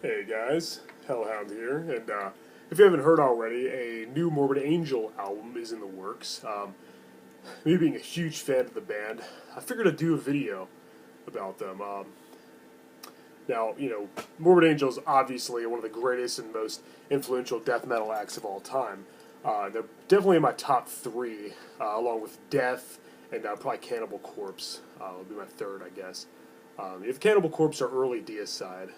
Hey guys, Hellhound here, and if you haven't heard already, a new Morbid Angel album is in the works. Me being a huge fan of the band, I figured I'd do a video about them. Now, Morbid Angel is obviously one of the greatest and most influential death metal acts of all time. They're definitely in my top three, along with Death and probably Cannibal Corpse. Will be my third, I guess. If Cannibal Corpse are early deicide.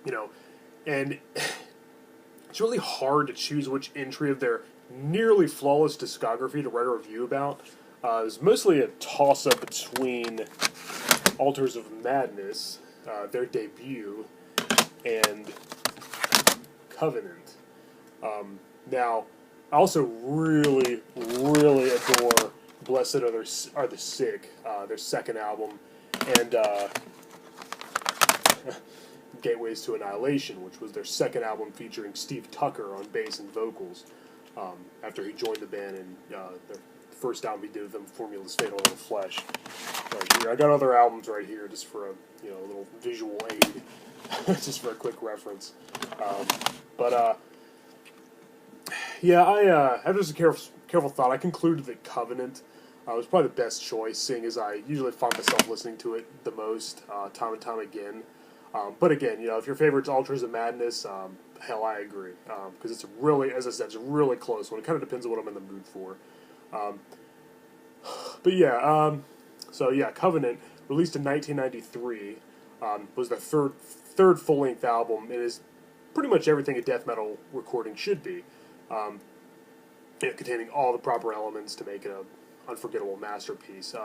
You know, and it's really hard to choose which entry of their nearly flawless discography to write a review about. It was mostly a toss-up between Altars of Madness, their debut, and Covenant. Now, I also really, really adore Blessed Are the Sick, their second album, and Gateways to Annihilation, which was their second album featuring Steve Tucker on bass and vocals, after he joined the band, and their first album he did with them, Formula's Fatal in the Flesh. Right here, I got other albums right here just for a little visual aid, just for a quick reference. Yeah, after some careful thought, I concluded that Covenant was probably the best choice, seeing as I usually find myself listening to it the most, time and time again. But again, if your favorite's Altars of Madness, hell, I agree. Because it's really, as I said, it's a really close one. It kind of depends on what I'm in the mood for. Covenant, released in 1993, was their third full-length album, and is pretty much everything a death metal recording should be. Containing all the proper elements to make it an unforgettable masterpiece.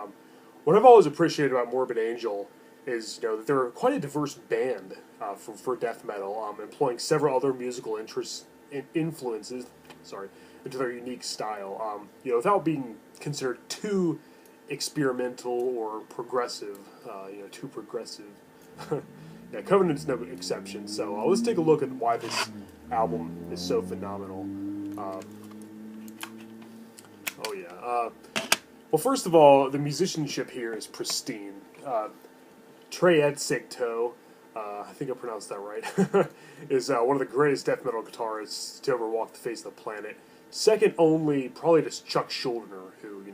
What I've always appreciated about Morbid Angel is that they're quite a diverse band for death metal, employing several other musical influences into their unique style, without being considered too experimental or progressive, too progressive. Yeah, Covenant's no exception, so let's take a look at why this album is so phenomenal. Well, first of all, the musicianship here is pristine. Trey Edsigto, I think I pronounced that right, is one of the greatest death metal guitarists to ever walk the face of the planet. Second only, probably to Chuck Schuldiner, who,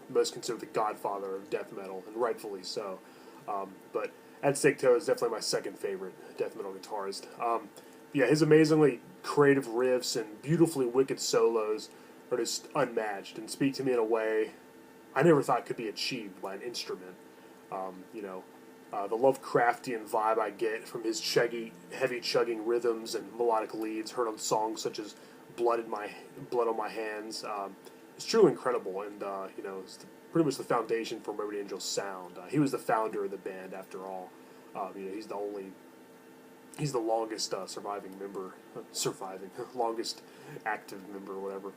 most considered the godfather of death metal, and rightfully so. But Edsigto is definitely my second favorite death metal guitarist. His amazingly creative riffs and beautifully wicked solos are just unmatched and speak to me in a way I never thought could be achieved by an instrument. The Lovecraftian vibe I get from his heavy chugging rhythms and melodic leads heard on songs such as Blood on My Hands, is truly incredible, and it's pretty much the foundation for Morbid Angel's sound. He was the founder of the band, after all. He's the longest longest active member, or whatever.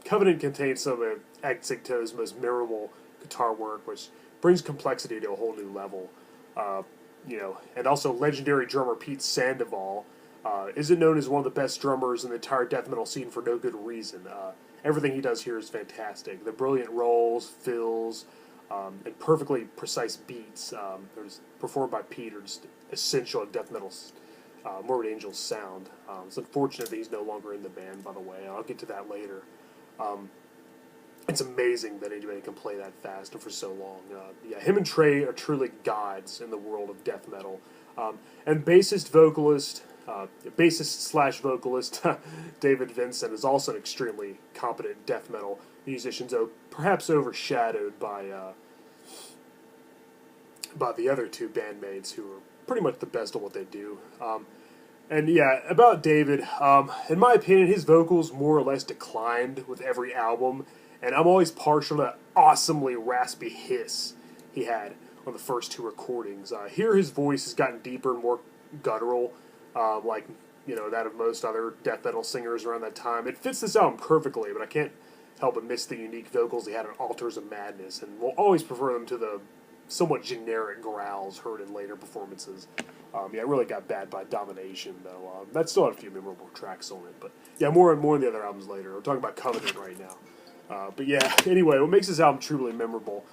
Covenant contains some of Edsigto's most memorable guitar work, which brings complexity to a whole new level. And also legendary drummer Pete Sandoval isn't known as one of the best drummers in the entire death metal scene for no good reason. Everything he does here is fantastic. The brilliant rolls, fills, and perfectly precise beats performed by Pete are just essential in death metal's Morbid Angel's sound. It's unfortunate that he's no longer in the band, by the way. I'll get to that later. It's amazing that anybody can play that fast and for so long. Him and Trey are truly gods in the world of death metal. And bassist/vocalist David Vincent is also an extremely competent death metal musician, though perhaps overshadowed by the other two bandmates who are pretty much the best at what they do. About David, in my opinion, his vocals more or less declined with every album, and I'm always partial to that awesomely raspy hiss he had on the first two recordings. Here his voice has gotten deeper and more guttural, like that of most other death metal singers around that time. It fits this album perfectly, but I can't help but miss the unique vocals he had on Altars of Madness, and will always prefer them to the somewhat generic growls heard in later performances. It really got bad by Domination, though. That still had a few memorable tracks on it, but more and more in the other albums later. We're talking about Covenant right now. Anyway, what makes this album truly memorable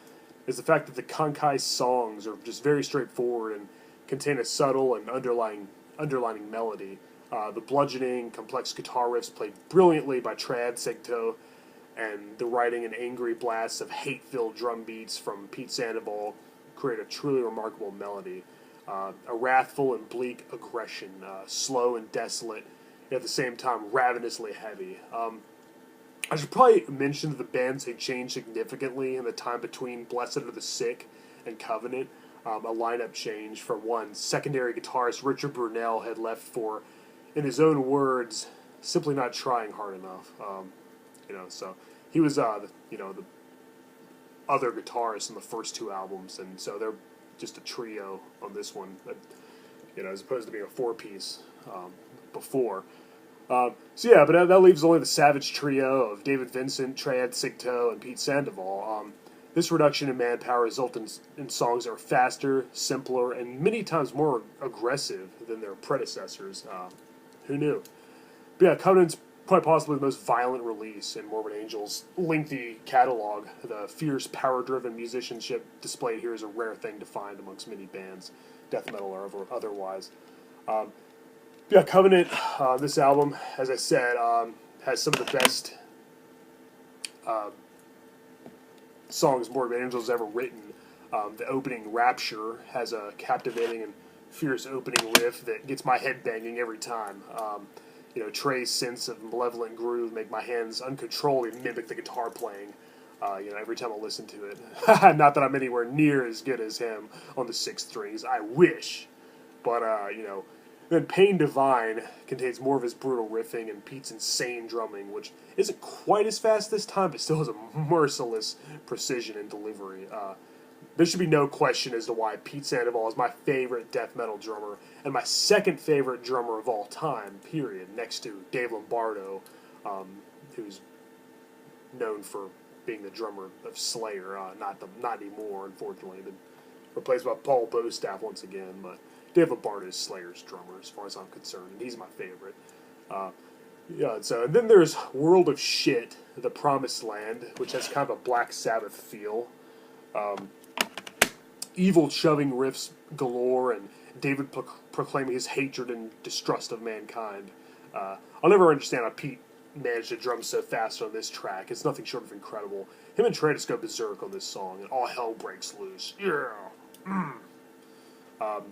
is the fact that the Kankai songs are just very straightforward and contain a subtle and underlining melody. The bludgeoning, complex guitar riffs played brilliantly by Trad Sigto, and the writing and angry blasts of hate-filled drum beats from Pete Sandoval create a truly remarkable melody. A wrathful and bleak aggression, slow and desolate, yet at the same time ravenously heavy. I should probably mention that the bands had changed significantly in the time between Blessed Are the Sick and Covenant. A lineup change from one. Secondary guitarist Richard Brunel had left for, in his own words, simply not trying hard enough. So he was the other guitarist in the first two albums, and so they're just a trio on this one, as opposed to being a four-piece before. But that leaves only the Savage trio of David Vincent, Trad Sigto, and Pete Sandoval. This reduction in manpower resulted in songs that are faster, simpler, and many times more aggressive than their predecessors. Who knew? But yeah, Covenant's quite possibly the most violent release in Morbid Angel's lengthy catalog. The fierce, power-driven musicianship displayed here is a rare thing to find amongst many bands, death metal or otherwise. Covenant, this album, as I said, has some of the best songs Morbid Angel's ever written. The opening, Rapture, has a captivating and fierce opening riff that gets my head banging every time. Trey's sense of malevolent groove make my hands uncontrollably mimic the guitar playing. Every time I listen to it. Not that I'm anywhere near as good as him on the six strings. I wish. But, then Pain Divine contains more of his brutal riffing and Pete's insane drumming, which isn't quite as fast this time, but still has a merciless precision and delivery. There should be no question as to why Pete Sandoval is my favorite death metal drummer, and my second favorite drummer of all time, period, next to Dave Lombardo, who's known for being the drummer of Slayer, not anymore, unfortunately, been replaced by Paul Bostaff once again, but Dave Lombardo is Slayer's drummer, as far as I'm concerned, and he's my favorite. And then there's World of Shit, The Promised Land, which has kind of a Black Sabbath feel. Evil shoving riffs galore, and David proclaiming his hatred and distrust of mankind. I'll never understand how Pete managed to drum so fast on this track. It's nothing short of incredible. Him and Trey just go berserk on this song, and all hell breaks loose. Yeah.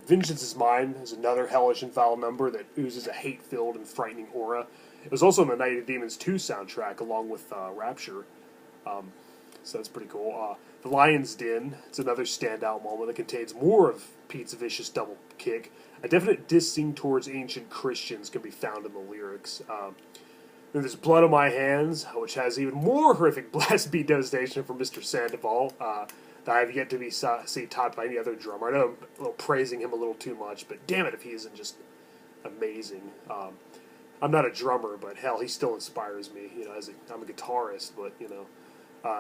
Vengeance is Mine is another hellish and foul number that oozes a hate-filled and frightening aura. It was also on the Night of Demons 2 soundtrack, along with Rapture. So that's pretty cool. The Lion's Den, it's another standout moment that contains more of Pete's vicious double kick. A definite dissing towards ancient Christians can be found in the lyrics. Then there's Blood on My Hands, which has even more horrific blast beat devastation from Mr. Sandoval, that I have yet to be see taught by any other drummer. I know I'm praising him a little too much, but damn it if he isn't just amazing. I'm not a drummer, but hell, he still inspires me. I'm a guitarist, but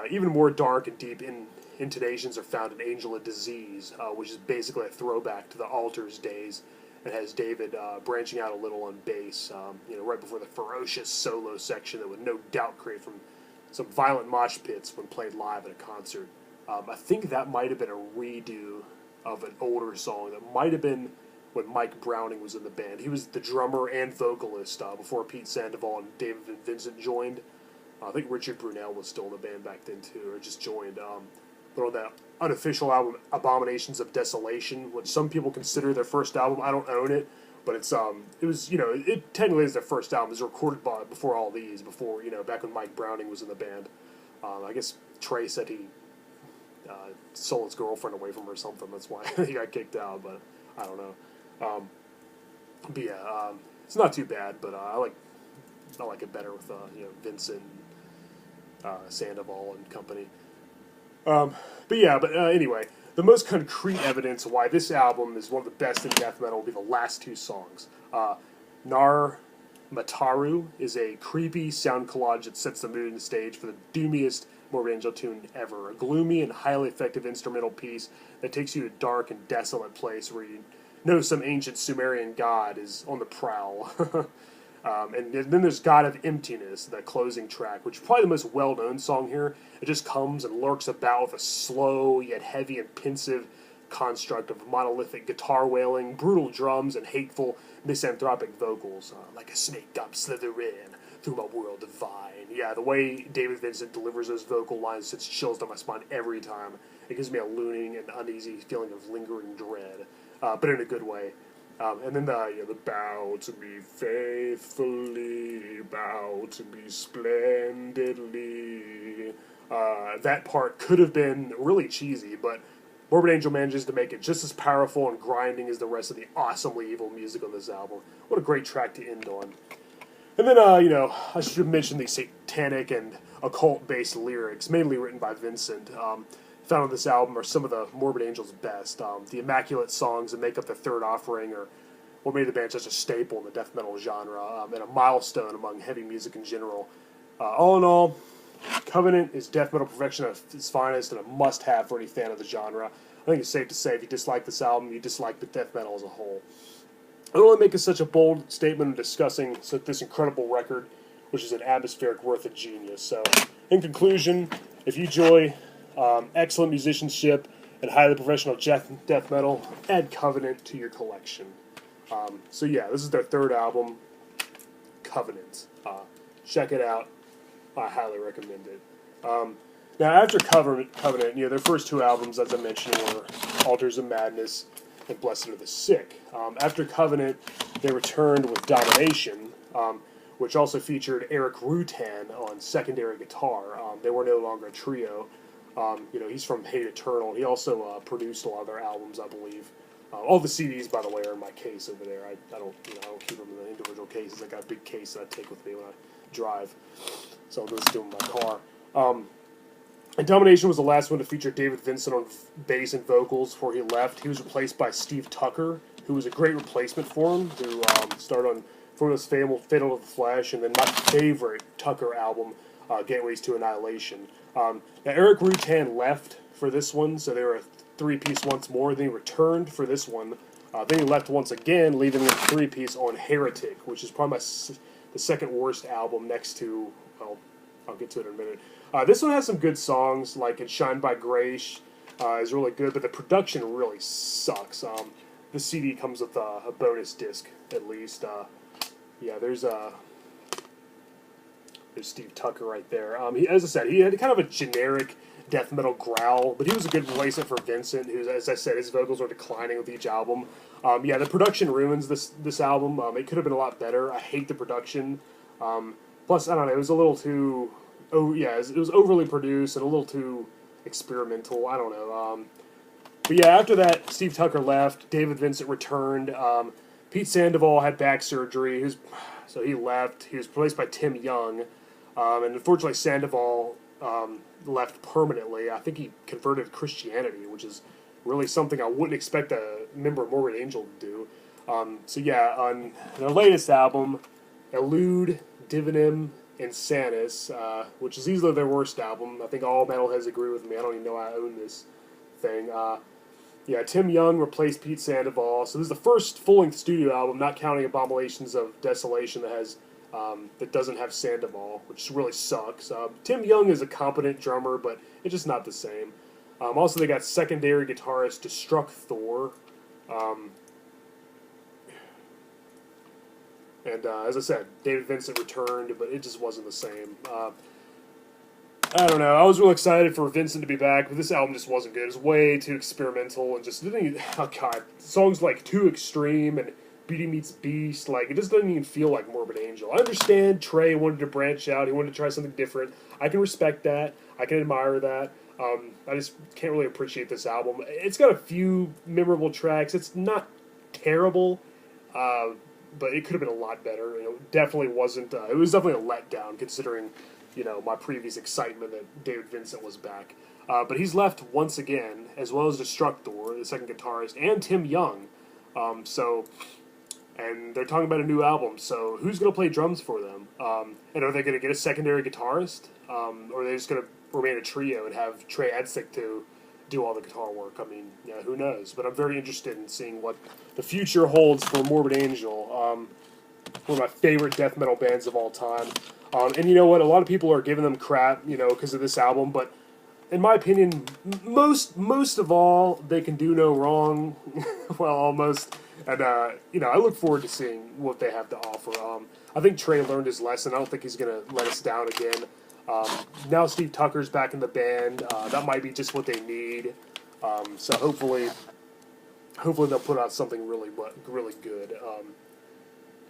even more dark and deep intonations are found in Angel of Disease, which is basically a throwback to the Altars days, and has David branching out a little on bass, right before the ferocious solo section that would no doubt create from some violent mosh pits when played live at a concert. I think that might have been a redo of an older song. That might have been when Mike Browning was in the band. He was the drummer and vocalist before Pete Sandoval and David Vincent joined. I think Richard Brunel was still in the band back then too, or just joined. But on that unofficial album, Abominations of Desolation, which some people consider their first album, I don't own it, but it technically is their first album. It was recorded before all these, back when Mike Browning was in the band. I guess Trey said he stole his girlfriend away from her or something. That's why he got kicked out, but I don't know. It's not too bad, but I like it better with Vincent, Sandoval, and company. Anyway, the most concrete evidence why this album is one of the best in death metal will be the last two songs. Nar Mataru is a creepy sound collage that sets the mood and the stage for the doomiest Morbid Angel tune ever. A gloomy and highly effective instrumental piece that takes you to a dark and desolate place where you know some ancient Sumerian god is on the prowl. And then there's God of Emptiness, the closing track, which is probably the most well-known song here. It just comes and lurks about with a slow yet heavy and pensive construct of monolithic guitar wailing, brutal drums, and hateful misanthropic vocals. Like a snake I'm slithering through my world divine. Yeah, the way David Vincent delivers those vocal lines sends chills down my spine every time. It gives me a looning and uneasy feeling of lingering dread, but in a good way. And then the bow to me faithfully, bow to me splendidly. That part could have been really cheesy, but Morbid Angel manages to make it just as powerful and grinding as the rest of the awesomely evil music on this album. What a great track to end on. And then, I should mention the satanic and occult-based lyrics, mainly written by Vincent. Found on this album are some of the Morbid Angel's best. The immaculate songs that make up the third offering are what made the band such a staple in the death metal genre, and a milestone among heavy music in general. All in all, Covenant is death metal perfection at its finest and a must-have for any fan of the genre. I think it's safe to say if you dislike this album, you dislike the death metal as a whole. I don't really make such a bold statement in discussing this incredible record, which is an atmospheric worth of genius. So, in conclusion, if you enjoy excellent musicianship and highly professional death metal, add Covenant to your collection. So yeah, this is their third album, Covenant. Check it out. I highly recommend it. Now, after Covenant, their first two albums, as I mentioned, were Altars of Madness and Blessed Are the Sick. After Covenant, they returned with Domination, which also featured Eric Rutan on secondary guitar. They were no longer a trio. He's from Hate Eternal. He also produced a lot of their albums, I believe. All the CDs, by the way, are in my case over there. I don't keep them in the individual cases. I got a big case that I take with me when I drive, so I'll listen to them in my car. And Domination was the last one to feature David Vincent on bass and vocals before he left. He was replaced by Steve Tucker, who was a great replacement for him, who started on Frodo's Fatal to the Flesh, and then my favorite Tucker album, Gateways to Annihilation. Now, Eric Rutan left for this one, so they were a three-piece once more. Then he returned for this one. Then he left once again, leaving a three-piece on Heretic, which is probably the second worst album next to, well, I'll get to it in a minute. This one has some good songs, like Enshrined by Grace is really good, but the production really sucks. This CD comes with a bonus disc, at least. There's Steve Tucker right there. As I said, he had kind of a generic death metal growl, but he was a good replacement for Vincent, who, as I said, his vocals are declining with each album. The production ruins this album. It could have been a lot better. I hate the production. Plus, I don't know, it was a little too... it was overly produced and a little too experimental. I don't know. But after that, Steve Tucker left. David Vincent returned. Pete Sandoval had back surgery, so he left. He was replaced by Tim Young. And unfortunately, Sandoval left permanently. I think he converted to Christianity, which is really something I wouldn't expect a member of Morbid Angel to do. On their latest album, Elude, Divinum, Insanus, which is easily their worst album. I think all metalheads agree with me. I don't even know I own this thing. Tim Young replaced Pete Sandoval. So this is the first full-length studio album, not counting Abominations of Desolation, that doesn't have Sandoval, which really sucks. Tim Young is a competent drummer, but it's just not the same. Also, they got secondary guitarist Destructor. As I said, David Vincent returned, but it just wasn't the same. I don't know. I was real excited for Vincent to be back, but this album just wasn't good. It was way too experimental and just didn't even... Oh, God. Songs like Too Extreme and Beauty Meets Beast, it just doesn't even feel like Morbid Angel. I understand Trey wanted to branch out. He wanted to try something different. I can respect that. I can admire that. I just can't really appreciate this album. It's got a few memorable tracks. It's not terrible, but it could have been a lot better. Definitely wasn't... it was definitely a letdown, considering... my previous excitement that David Vincent was back. But he's left once again, as well as Destructor, the second guitarist, and Tim Young. And they're talking about a new album, so who's going to play drums for them? And are they going to get a secondary guitarist? Or are they just going to remain a trio and have Trey Adsick to do all the guitar work? I mean, who knows? But I'm very interested in seeing what the future holds for Morbid Angel. One of my favorite death metal bands of all time. And you know what? A lot of people are giving them crap, because of this album, but in my opinion, most of all, they can do no wrong. Well, almost. And, you know, I look forward to seeing what they have to offer. I think Trey learned his lesson. I don't think he's going to let us down again. Now Steve Tucker's back in the band. That might be just what they need. So hopefully they'll put out something really good.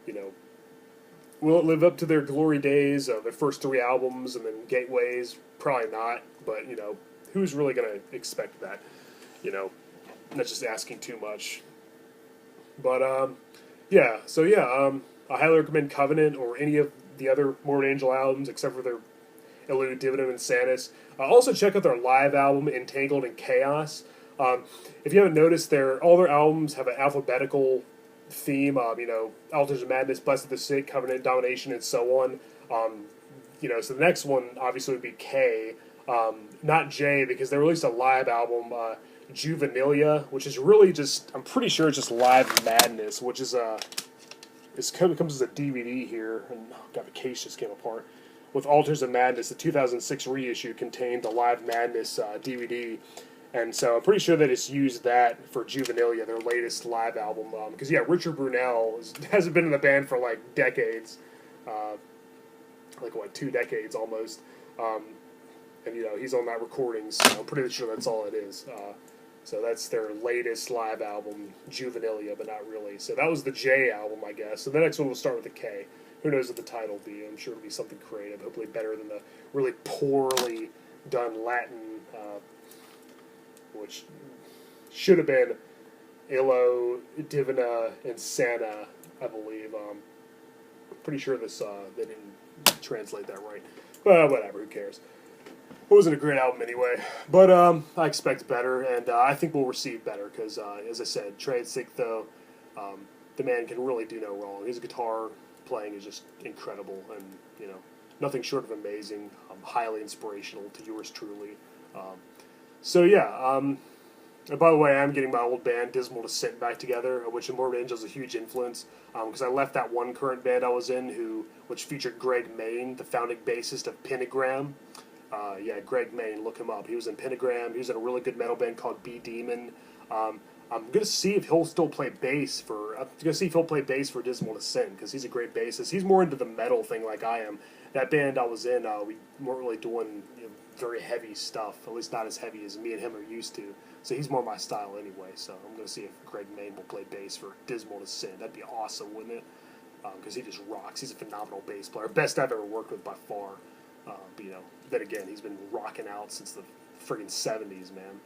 You know, will it live up to their glory days of their first 3 albums and then Gateways? Probably not. But, you know, who's really going to expect that? You know, that's just asking too much. But, yeah, so yeah, I highly recommend Covenant or any of the other Morbid Angel albums except for their Elude, Dividend, and Sanus. Also check out their live album, Entangled in Chaos. If you haven't noticed, all their albums have an alphabetical theme. You know, Altars of Madness, Blessed of the Sick, Covenant, Domination, and so on. You know, so the next one obviously would be K, not J, because they released a live album, Juvenilia, which is really just, I'm pretty sure it's just Live Madness, which is it comes as a DVD here, and oh god, the case just came apart. With Altars of Madness, the 2006 reissue contained the Live Madness DVD, and so I'm pretty sure they just used that for Juvenilia, their latest live album. Because yeah, Richard Brunel hasn't been in the band for like decades, like what, 2 decades almost, and you know he's on that recording, so I'm pretty sure that's all it is. So that's their latest live album, Juvenilia, but not really. So that was the J album, I guess. So the next one will start with a K. Who knows what the title will be? I'm sure it'll be something creative, hopefully better than the really poorly done Latin, which should have been Illo, Divina, and Sana, I believe. Pretty sure they didn't translate that right. But whatever, who cares? It wasn't a great album anyway, but I expect better, and I think we'll receive better, because, as I said, Trey Sigtho, the man can really do no wrong. His guitar playing is just incredible, and, you know, nothing short of amazing, highly inspirational to yours truly. So, yeah, and by the way, I'm getting my old band, Dismal Descent, back together, which Morbid Angel is a huge influence, because I left that one current band I was in, which featured Greg Main, the founding bassist of Pentagram. Yeah, Greg Main, look him up. He was in Pentagram. He was in a really good metal band called B Demon. I'm gonna see if he'll still play bass for. I'm gonna see if he'll play bass for Dismal Descent, because he's a great bassist. He's more into the metal thing like I am. That band I was in, we weren't really doing very heavy stuff. At least not as heavy as me and him are used to. So he's more my style anyway. So I'm gonna see if Greg Main will play bass for Dismal Descent. That'd be awesome, wouldn't it? Because he just rocks. He's a phenomenal bass player. Best I've ever worked with by far. But, you know, then again, he's been rocking out since the friggin' 70s, man.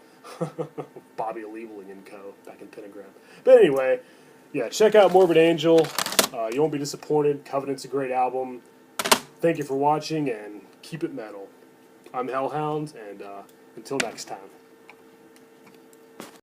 Bobby Liebling and co. back in Pentagram. But anyway, yeah, check out Morbid Angel. You won't be disappointed. Covenant's a great album. Thank you for watching, and keep it metal. I'm Hellhound, and until next time.